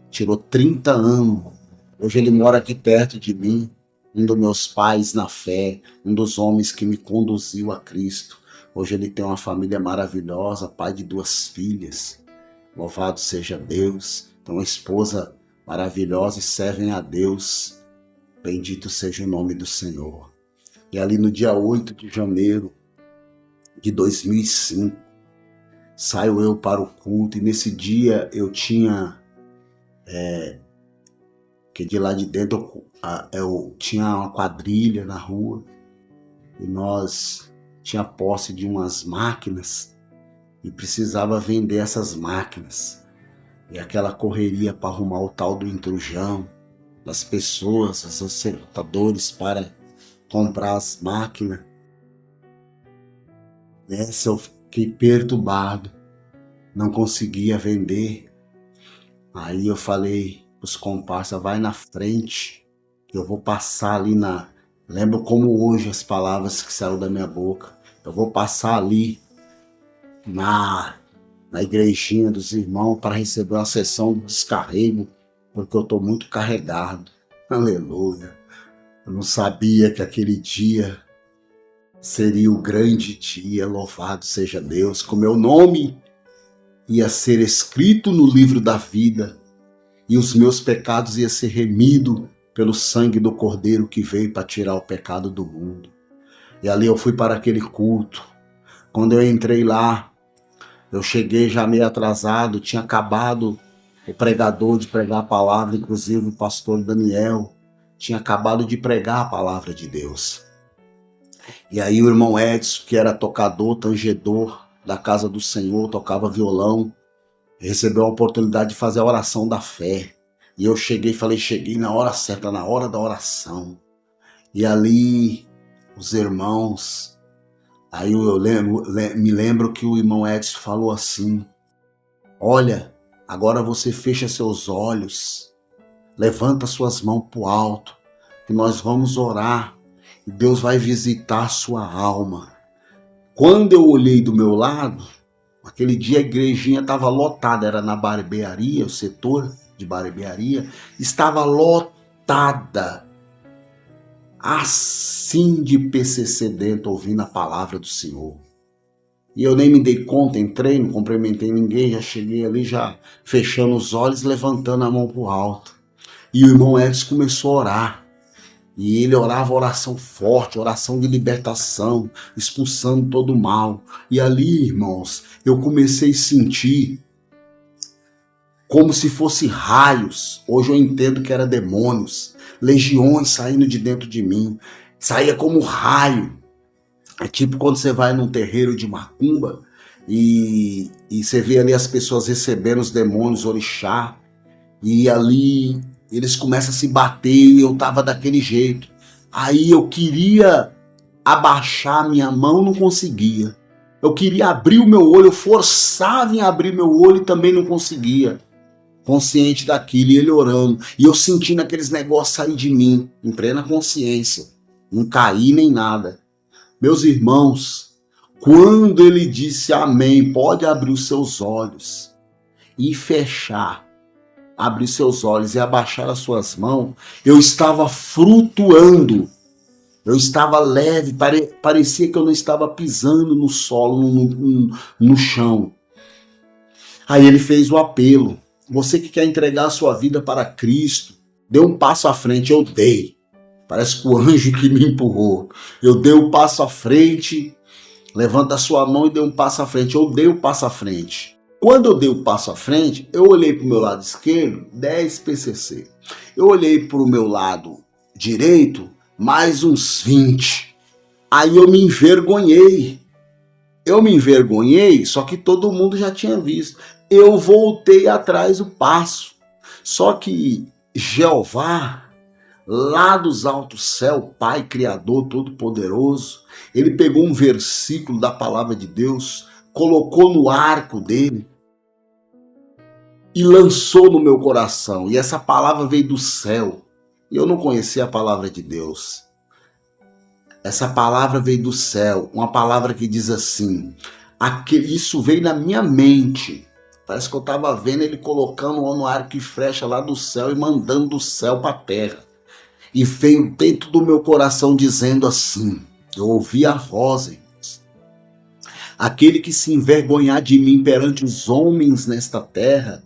Tirou 30 anos. Hoje ele mora aqui perto de mim. Um dos meus pais na fé, um dos homens que me conduziu a Cristo. Hoje ele tem uma família maravilhosa, pai de 2 filhas. Louvado seja Deus. Tem uma esposa maravilhosa e servem a Deus. Bendito seja o nome do Senhor. E ali no dia 8 de janeiro de 2005, saio eu para o culto. E nesse dia eu tinha... que de lá de dentro eu tinha uma quadrilha na rua. E nós tinha posse de umas máquinas. E precisava vender essas máquinas. E aquela correria para arrumar o tal do intrujão das pessoas, os acertadores para comprar as máquinas. Nessa eu fiquei perturbado, não conseguia vender. Aí eu falei pros comparsas, vai na frente, que eu vou passar ali na... Lembro como hoje as palavras que saíram da minha boca. Eu vou passar ali na igrejinha dos irmãos para receber uma sessão de descarrego, porque eu estou muito carregado. Aleluia. Eu não sabia que aquele dia seria o grande dia, louvado seja Deus, que o meu nome ia ser escrito no livro da vida e os meus pecados iam ser remidos pelo sangue do Cordeiro que veio para tirar o pecado do mundo. E ali eu fui para aquele culto. Quando eu entrei lá, eu cheguei já meio atrasado, tinha acabado o pregador de pregar a palavra, inclusive o pastor Daniel, tinha acabado de pregar a palavra de Deus. E aí o irmão Edson, que era tocador, tangedor da casa do Senhor, tocava violão, recebeu a oportunidade de fazer a oração da fé. E eu cheguei na hora certa, na hora da oração. E ali os irmãos, aí me lembro que o irmão Edson falou assim, olha, agora você fecha seus olhos, levanta suas mãos para o alto, que nós vamos orar e Deus vai visitar a sua alma. Quando eu olhei do meu lado, aquele dia a igrejinha estava lotada, era na barbearia, o setor de barbearia, estava lotada, assim de PCC dentro, ouvindo a palavra do Senhor. E eu nem me dei conta, entrei, não cumprimentei ninguém, já cheguei ali, já fechando os olhos, levantando a mão para o alto. E o irmão Edson começou a orar. E ele orava oração forte, oração de libertação, expulsando todo o mal. E ali, irmãos, eu comecei a sentir como se fosse raios. Hoje eu entendo que era demônios, legiões saindo de dentro de mim. saía como raio. É tipo quando você vai num terreiro de macumba e você vê ali as pessoas recebendo os demônios, orixá, e ali eles começam a se bater e eu tava daquele jeito. Aí eu queria abaixar minha mão, não conseguia. Eu queria abrir o meu olho, eu forçava em abrir meu olho e também não conseguia. Consciente daquilo e ele orando. E eu sentindo aqueles negócios sair de mim, em plena consciência. Não caí nem nada. Meus irmãos, quando ele disse amém, pode abrir os seus olhos e fechar, abrir seus olhos e abaixar as suas mãos, eu estava flutuando, eu estava leve, parecia que eu não estava pisando no solo, no chão. Aí ele fez o apelo, você que quer entregar a sua vida para Cristo, dê um passo à frente, eu dei. Parece que o anjo que me empurrou. Eu dei um passo à frente, levanta a sua mão e dê um passo à frente. Eu dei o passo à frente. Quando eu dei o passo à frente, eu olhei para o meu lado esquerdo, 10 PCC. Eu olhei para o meu lado direito, mais uns 20. Aí eu me envergonhei. Só que todo mundo já tinha visto. Eu voltei atrás o passo. Só que Jeová, lá dos altos céus, Pai Criador Todo-Poderoso, ele pegou um versículo da palavra de Deus, colocou no arco dele e lançou no meu coração. E essa palavra veio do céu. Eu não conhecia a palavra de Deus. Essa palavra veio do céu, uma palavra que diz assim, isso veio na minha mente. Parece que eu estava vendo ele colocando no arco e flecha lá do céu e mandando do céu para a terra. E veio dentro do meu coração dizendo assim, eu ouvi a voz, irmãos. Aquele que se envergonhar de mim perante os homens nesta terra,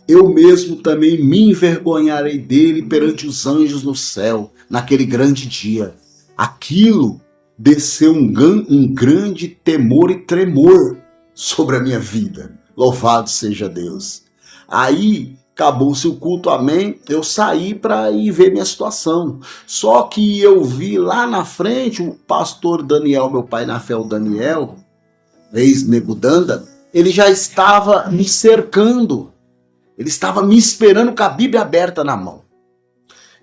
eu mesmo também me envergonharei dele perante os anjos no céu, naquele grande dia. Aquilo desceu um grande temor e tremor sobre a minha vida. Louvado seja Deus. Aí acabou-se o culto, amém. Eu saí para ir ver minha situação. Só que eu vi lá na frente o pastor Daniel, meu pai na fé, o Daniel, ex-Negudanda, ele já estava me cercando. Ele estava me esperando com a Bíblia aberta na mão.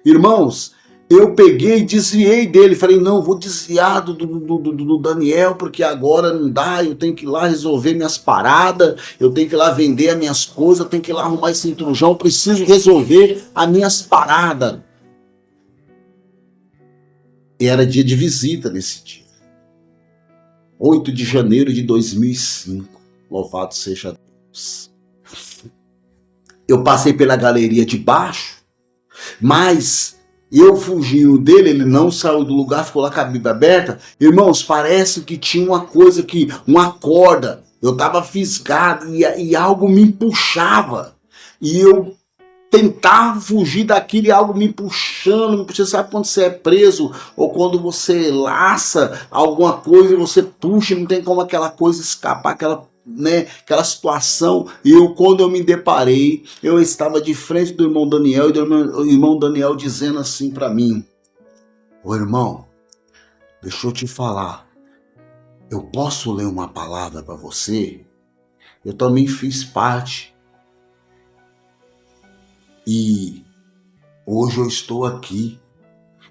Irmãos, eu peguei e desviei dele. Falei, não, vou desviar do Daniel, porque agora não dá, eu tenho que ir lá resolver minhas paradas, eu tenho que ir lá vender as minhas coisas, eu tenho que ir lá arrumar esse intrujão, eu preciso resolver as minhas paradas. E era dia de visita nesse dia. 8 de janeiro de 2005. Louvado seja Deus. Eu passei pela galeria de baixo, mas eu fugindo dele, ele não saiu do lugar, ficou lá com a Bíblia aberta. Irmãos, parece que tinha uma coisa uma corda. Eu estava fisgado e algo me puxava. E eu tentava fugir daquilo e algo me puxando. Você sabe quando você é preso ou quando você laça alguma coisa e você puxa, não tem como aquela coisa escapar, aquela situação. E quando eu me deparei, eu estava de frente do irmão Daniel e o irmão Daniel dizendo assim para mim, ô irmão, deixa eu te falar, eu posso ler uma palavra para você? Eu também fiz parte e hoje eu estou aqui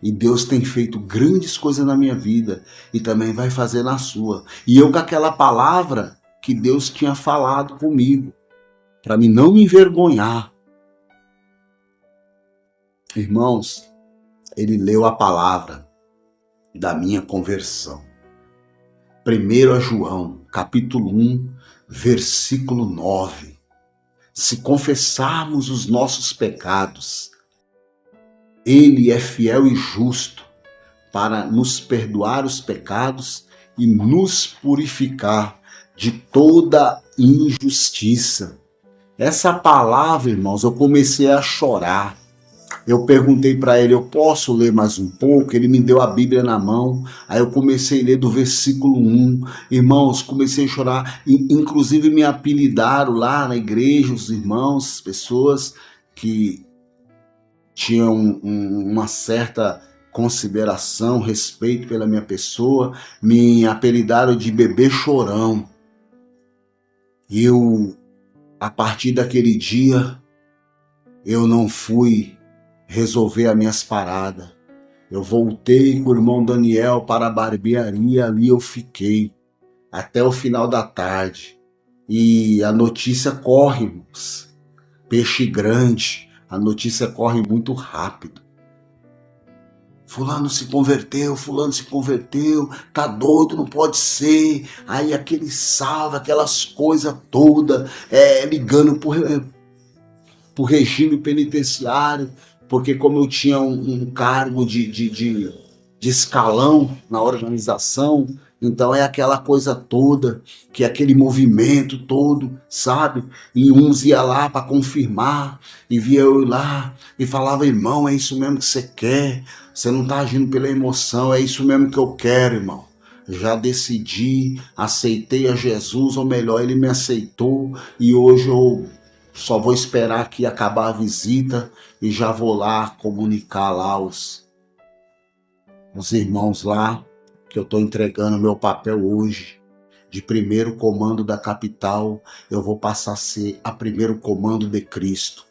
e Deus tem feito grandes coisas na minha vida e também vai fazer na sua. E eu com aquela palavra que Deus tinha falado comigo, para mim não me envergonhar. Irmãos, ele leu a palavra da minha conversão. 1 João, capítulo 1, versículo 9. Se confessarmos os nossos pecados, ele é fiel e justo para nos perdoar os pecados e nos purificar de toda injustiça. Essa palavra, irmãos, eu comecei a chorar. Eu perguntei para ele, eu posso ler mais um pouco? Ele me deu a Bíblia na mão. Aí eu comecei a ler do versículo 1. Irmãos, comecei a chorar. Inclusive me apelidaram lá na igreja, os irmãos, pessoas que tinham uma certa consideração, respeito pela minha pessoa, me apelidaram de bebê chorão. Eu, a partir daquele dia, eu não fui resolver as minhas paradas. Eu voltei com o irmão Daniel para a barbearia, ali eu fiquei até o final da tarde. E a notícia corre, irmãos. Peixe grande, a notícia corre muito rápido. Fulano se converteu, tá doido, não pode ser. Aí aquele salve, aquelas coisas todas, ligando pro regime penitenciário, porque como eu tinha um cargo de escalão na organização, então é aquela coisa toda, que é aquele movimento todo, sabe? E uns ia lá para confirmar, e via eu lá, e falava, irmão, é isso mesmo que você quer? Você não tá agindo pela emoção, é isso mesmo que eu quero, irmão. Já decidi, aceitei a Jesus, ou melhor, ele me aceitou, e hoje eu só vou esperar aqui acabar a visita e já vou lá comunicar lá os irmãos lá que eu estou entregando meu papel hoje de primeiro comando da capital. Eu vou passar a ser a primeiro comando de Cristo.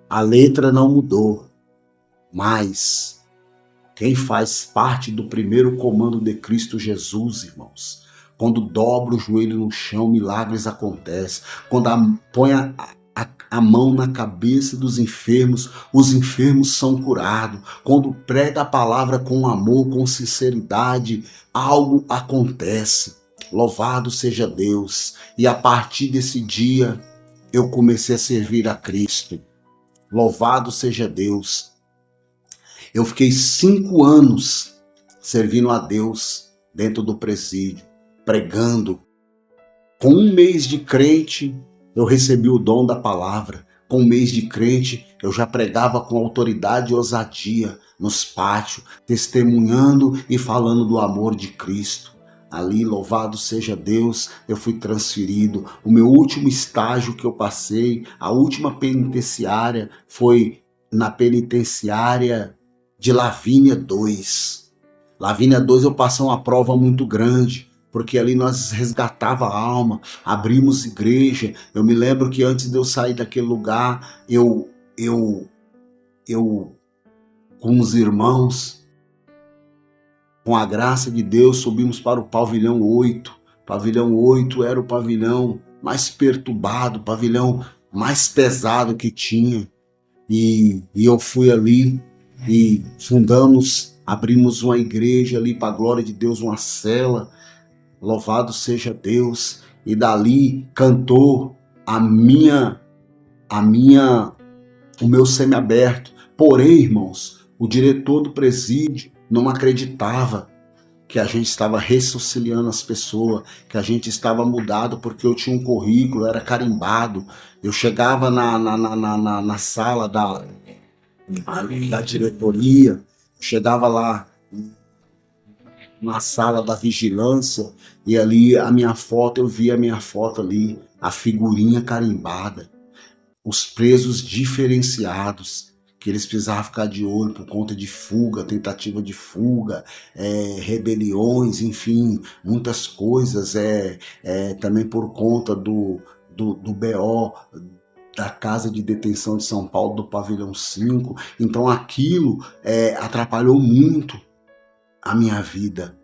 A letra não mudou, mas quem faz parte do primeiro comando de Cristo Jesus, irmãos, quando dobra o joelho no chão, milagres acontecem. Quando põe a mão na cabeça dos enfermos, os enfermos são curados. Quando prega a palavra com amor, com sinceridade, algo acontece. Louvado seja Deus. E a partir desse dia, eu comecei a servir a Cristo. Louvado seja Deus. Eu fiquei 5 anos servindo a Deus dentro do presídio, pregando. Com 1 mês de crente, eu recebi o dom da palavra. Com 1 mês de crente, eu já pregava com autoridade e ousadia nos pátios, testemunhando e falando do amor de Cristo. Ali, louvado seja Deus, eu fui transferido. O meu último estágio que eu passei, a última penitenciária, foi na penitenciária de Lavínia 2. Lavínia 2 eu passei uma prova muito grande, porque ali nós resgatava a alma, abrimos igreja. Eu me lembro que antes de eu sair daquele lugar, eu com os irmãos, com a graça de Deus, subimos para o pavilhão 8. Pavilhão 8 era o pavilhão mais perturbado, o pavilhão mais pesado que tinha. E eu fui ali e abrimos uma igreja ali para a glória de Deus, uma cela. Louvado seja Deus. E dali cantou o meu semiaberto. Porém, irmãos, o diretor do presídio não acreditava que a gente estava ressuscitando as pessoas, que a gente estava mudado, porque eu tinha um currículo, era carimbado. Eu chegava na sala da diretoria, chegava lá na sala da vigilância, e ali eu via a minha foto ali, a figurinha carimbada, os presos diferenciados, que eles precisavam ficar de olho por conta de fuga, tentativa de fuga, rebeliões, enfim, muitas coisas, também por conta do BO, da Casa de Detenção de São Paulo, do Pavilhão 5. Então aquilo atrapalhou muito a minha vida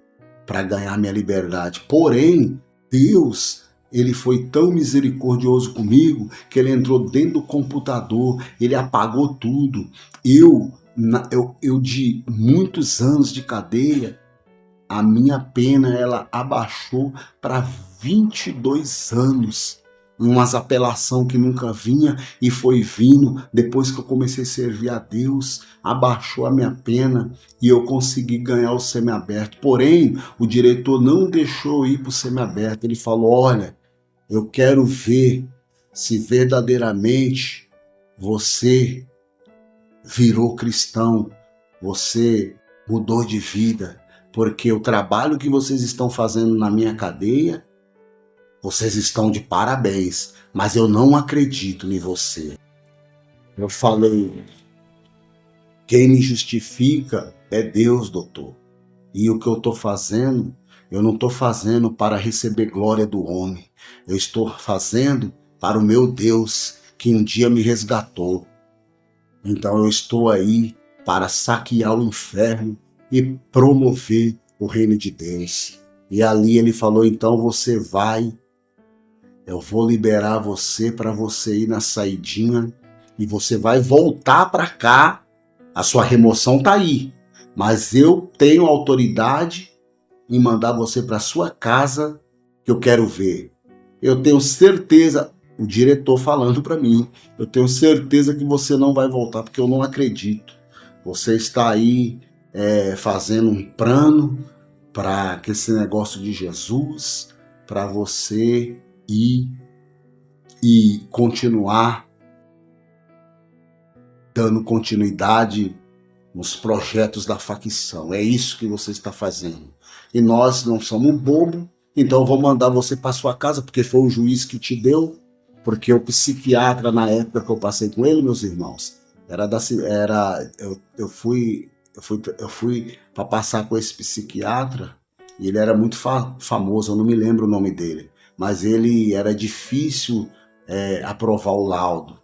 para ganhar minha liberdade. Porém, Deus, ele foi tão misericordioso comigo que ele entrou dentro do computador, ele apagou tudo. Eu de muitos anos de cadeia, a minha pena ela abaixou para 22 anos. Umas apelação que nunca vinha e foi vindo depois que eu comecei a servir a Deus, abaixou a minha pena e eu consegui ganhar o semiaberto. Porém, o diretor não deixou eu ir para o semiaberto. Ele falou: olha, eu quero ver se verdadeiramente você virou cristão, você mudou de vida, porque o trabalho que vocês estão fazendo na minha cadeia, vocês estão de parabéns, mas eu não acredito em você. Eu falei, Quem me justifica é Deus, doutor. E o que eu estou fazendo, eu não estou fazendo para receber glória do homem. Eu estou fazendo para o meu Deus, que um dia me resgatou. Então eu estou aí para saquear o inferno e promover o reino de Deus. E ali ele falou, então você vai, eu vou liberar você para você ir na saidinha e você vai voltar para cá. A sua remoção está aí, mas eu tenho autoridade em mandar você para sua casa que eu quero ver. Eu tenho certeza, o diretor falando para mim, eu tenho certeza que você não vai voltar porque eu não acredito. Você está aí fazendo um plano para que esse negócio de Jesus, para você ir e continuar dando continuidade nos projetos da facção. É isso que você está fazendo. E nós não somos bobo, então eu vou mandar você para sua casa, porque foi o juiz que te deu, porque o psiquiatra, na época que eu passei com ele, meus irmãos, eu fui para passar com esse psiquiatra, e ele era muito famoso, eu não me lembro o nome dele, mas ele era difícil aprovar o laudo,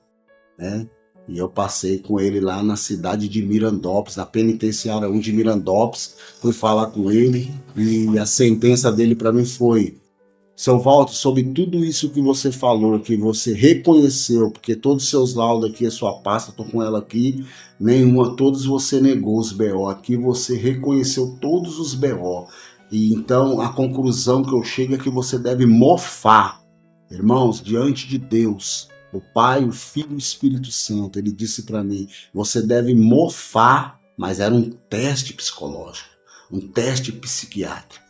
né? E eu passei com ele lá na cidade de Mirandópolis, na penitenciária 1 de Mirandópolis, fui falar com ele e a sentença dele para mim foi: seu Walter, sobre tudo isso que você falou, que você reconheceu, porque todos os seus laudos aqui, a sua pasta, estou com ela aqui, nenhuma, todos você negou os BO, aqui você reconheceu todos os BO. E então a conclusão que eu chego é que você deve mofar, irmãos, diante de Deus, o Pai, o Filho e o Espírito Santo. Ele disse para mim, você deve mofar, mas era um teste psicológico, um teste psiquiátrico.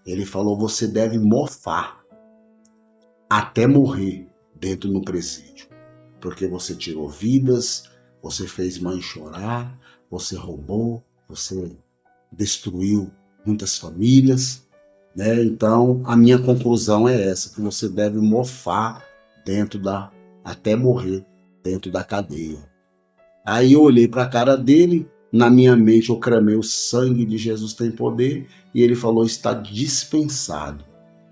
Ele falou, você deve mofar até morrer dentro do presídio, porque você tirou vidas, você fez mãe chorar, você roubou, você destruiu muitas famílias, né? Então a minha conclusão é essa, que você deve mofar até morrer dentro da cadeia. Aí eu olhei para a cara dele, na minha mente eu clamei, o sangue de Jesus tem poder, e ele falou, está dispensado.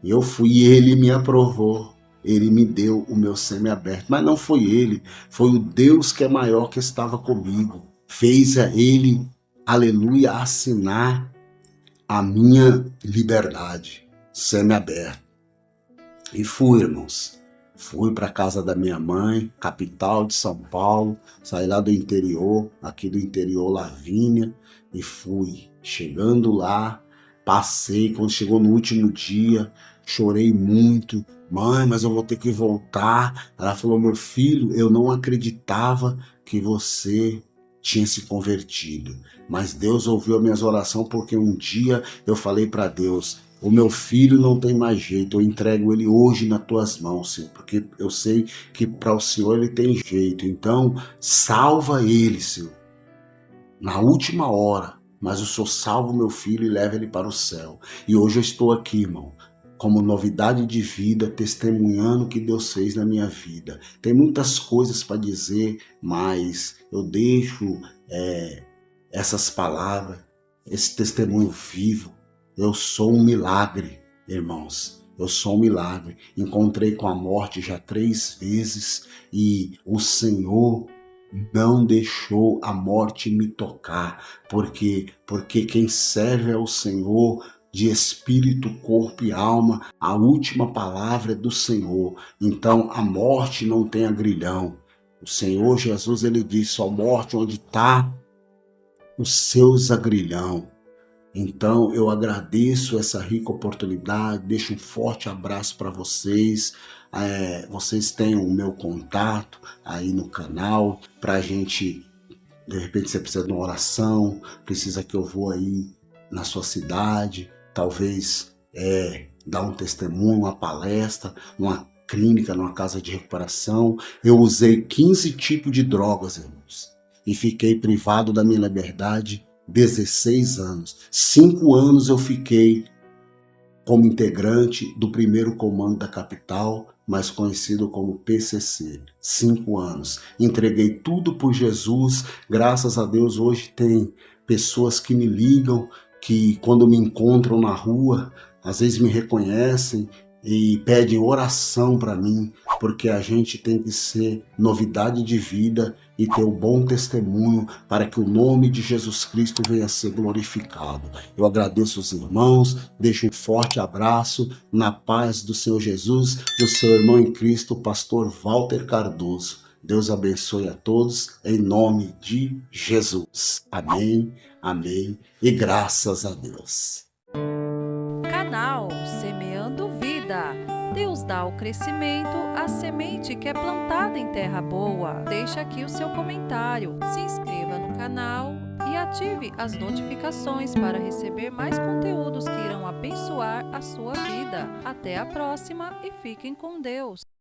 E eu fui e ele me aprovou, ele me deu o meu semiaberto, mas não foi ele, foi o Deus que é maior que estava comigo, fez a ele, aleluia, assinar a minha liberdade, semiaberto. E fui, irmãos. Fui para a casa da minha mãe, capital de São Paulo, saí lá do interior, aqui do interior Lavínia, e fui. Chegando lá, passei, quando chegou no último dia, chorei muito. Mãe, mas eu vou ter que voltar. Ela falou, meu filho, eu não acreditava que você tinha se convertido, mas Deus ouviu as minhas orações, porque um dia eu falei para Deus, o meu filho não tem mais jeito, eu entrego ele hoje nas tuas mãos, Senhor, porque eu sei que para o Senhor ele tem jeito, então salva ele, Senhor, na última hora, mas o Senhor salva o meu filho e leva ele para o céu. E hoje eu estou aqui, irmão, como novidade de vida, testemunhando o que Deus fez na minha vida. Tem muitas coisas para dizer, mas eu deixo essas palavras, esse testemunho vivo. Eu sou um milagre, irmãos. Eu sou um milagre. Encontrei com a morte já 3 vezes e o Senhor não deixou a morte me tocar. Porque quem serve é o Senhor de espírito, corpo e alma. A última palavra é do Senhor. Então a morte não tem agrilhão. O Senhor Jesus, ele disse, ó morte, onde está os seus agrilhão? Então eu agradeço essa rica oportunidade, deixo um forte abraço para vocês. Vocês têm o meu contato aí no canal, para a gente, de repente você precisa de uma oração, precisa que eu vou aí na sua cidade, talvez dar um testemunho, uma palestra, numa clínica, numa casa de recuperação. Eu usei 15 tipos de drogas, irmãos, e fiquei privado da minha liberdade 16 anos. 5 anos eu fiquei como integrante do primeiro comando da capital, mais conhecido como PCC, 5 anos. Entreguei tudo por Jesus, graças a Deus hoje tem pessoas que me ligam, que quando me encontram na rua, às vezes me reconhecem e pedem oração para mim, porque a gente tem que ser novidade de vida e ter um bom testemunho para que o nome de Jesus Cristo venha a ser glorificado. Eu agradeço os irmãos, deixo um forte abraço na paz do Senhor Jesus, do seu irmão em Cristo, o pastor Walter Cardoso. Deus abençoe a todos, em nome de Jesus. Amém, amém e graças a Deus. Canal Semeando Vida. Deus dá o crescimento à semente que é plantada em terra boa. Deixa aqui o seu comentário, se inscreva no canal e ative as notificações para receber mais conteúdos que irão abençoar a sua vida. Até a próxima e fiquem com Deus.